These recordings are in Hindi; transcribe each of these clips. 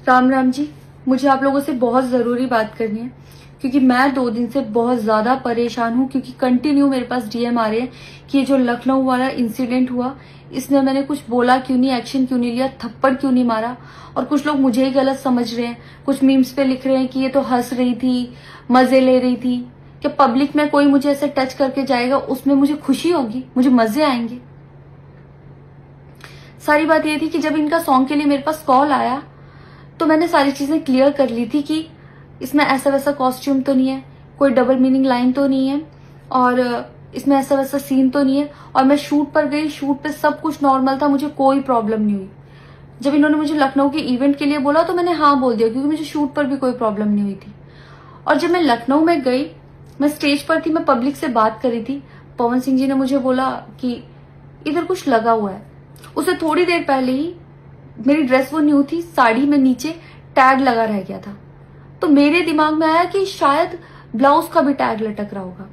राम राम जी। मुझे आप लोगों से बहुत ज़रूरी बात करनी है क्योंकि मैं 2 दिन से बहुत ज़्यादा परेशान हूँ क्योंकि कंटिन्यू मेरे पास डीएम आ रहे हैं कि ये जो लखनऊ वाला इंसिडेंट हुआ, इसमें मैंने कुछ बोला क्यों नहीं, एक्शन क्यों नहीं लिया, थप्पड़ क्यों नहीं मारा। और कुछ लोग मुझे ही गलत समझ रहे हैं, कुछ मीम्स पे लिख रहे हैं कि ये तो हंस रही थी, मज़े ले रही थी। कि पब्लिक में कोई मुझे ऐसे टच करके जाएगा उसमें मुझे खुशी होगी, मुझे मज़े आएंगे। सारी बात ये थी कि जब इनका सॉन्ग के लिए मेरे पास कॉल आया तो मैंने सारी चीज़ें क्लियर कर ली थी कि इसमें ऐसा वैसा कॉस्ट्यूम तो नहीं है, कोई डबल मीनिंग लाइन तो नहीं है और इसमें ऐसा वैसा सीन तो नहीं है। और मैं शूट पर गई, शूट पे सब कुछ नॉर्मल था, मुझे कोई प्रॉब्लम नहीं हुई। जब इन्होंने मुझे लखनऊ के इवेंट के लिए बोला तो मैंने हाँ बोल दिया क्योंकि मुझे शूट पर भी कोई प्रॉब्लम नहीं हुई थी। और जब मैं लखनऊ में गई, मैं स्टेज पर थी, मैं पब्लिक से बात कर रही थी, पवन सिंह जी ने मुझे बोला कि इधर कुछ लगा हुआ है। उससे थोड़ी देर पहले ही मेरी ड्रेस वो न्यू थी, साड़ी में नीचे टैग लगा रह गया था। तो मेरे दिमाग में आया कि शायद ब्लाउज का भी टैग लटक रहा होगा।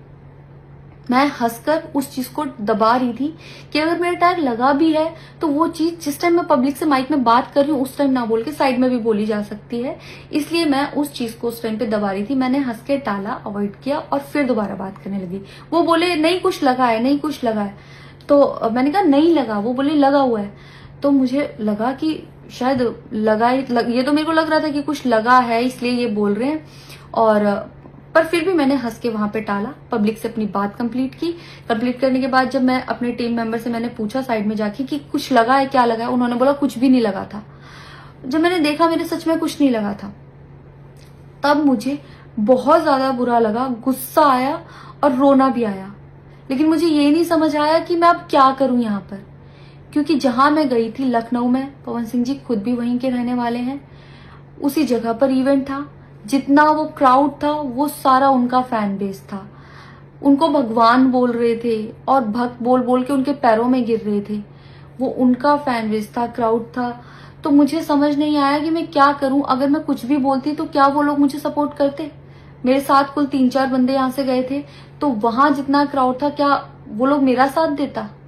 मैं हंसकर उस चीज को दबा रही थी कि अगर मेरा टैग लगा भी है तो वो चीज जिस टाइम मैं पब्लिक से माइक में बात कर रही हूँ उस टाइम ना बोल के साइड में भी बोली जा सकती है, इसलिए मैं उस चीज को उस टाइम पे दबा रही थी। मैंने हंस के टाला, अवॉइड किया और फिर दोबारा बात करने लगी। वो बोले नहीं कुछ लगा है, नहीं कुछ लगा है। तो मैंने कहा नहीं लगा, वो बोले लगा हुआ है। तो मुझे लगा कि शायद ये तो मेरे को लग रहा था कि कुछ लगा है इसलिए ये बोल रहे हैं। और पर फिर भी मैंने हंस के वहां पे टाला, पब्लिक से अपनी बात कंप्लीट की। कंप्लीट करने के बाद जब मैं अपने टीम मेंबर से मैंने पूछा साइड में जाके कि कुछ लगा है, क्या लगा है, उन्होंने बोला कुछ भी नहीं लगा था। जब मैंने देखा मेरे सच में कुछ नहीं लगा था, तब मुझे बहुत ज्यादा बुरा लगा, गुस्सा आया और रोना भी आया। लेकिन मुझे ये नहीं समझ आया कि मैं अब क्या करूं यहाँ पर, क्योंकि जहां मैं गई थी लखनऊ में, पवन सिंह जी खुद भी वहीं के रहने वाले हैं, उसी जगह पर इवेंट था। जितना वो क्राउड था वो सारा उनका फैन बेस था। उनको भगवान बोल रहे थे और भक्त बोल बोल के उनके पैरों में गिर रहे थे। वो उनका फैन बेस था, क्राउड था। तो मुझे समझ नहीं आया कि मैं क्या करूं। अगर मैं कुछ भी बोलती तो क्या वो लोग मुझे सपोर्ट करते। मेरे साथ कुल 3-4 बंदे यहाँ से गए थे, तो वहां जितना क्राउड था क्या वो लोग मेरा साथ देता।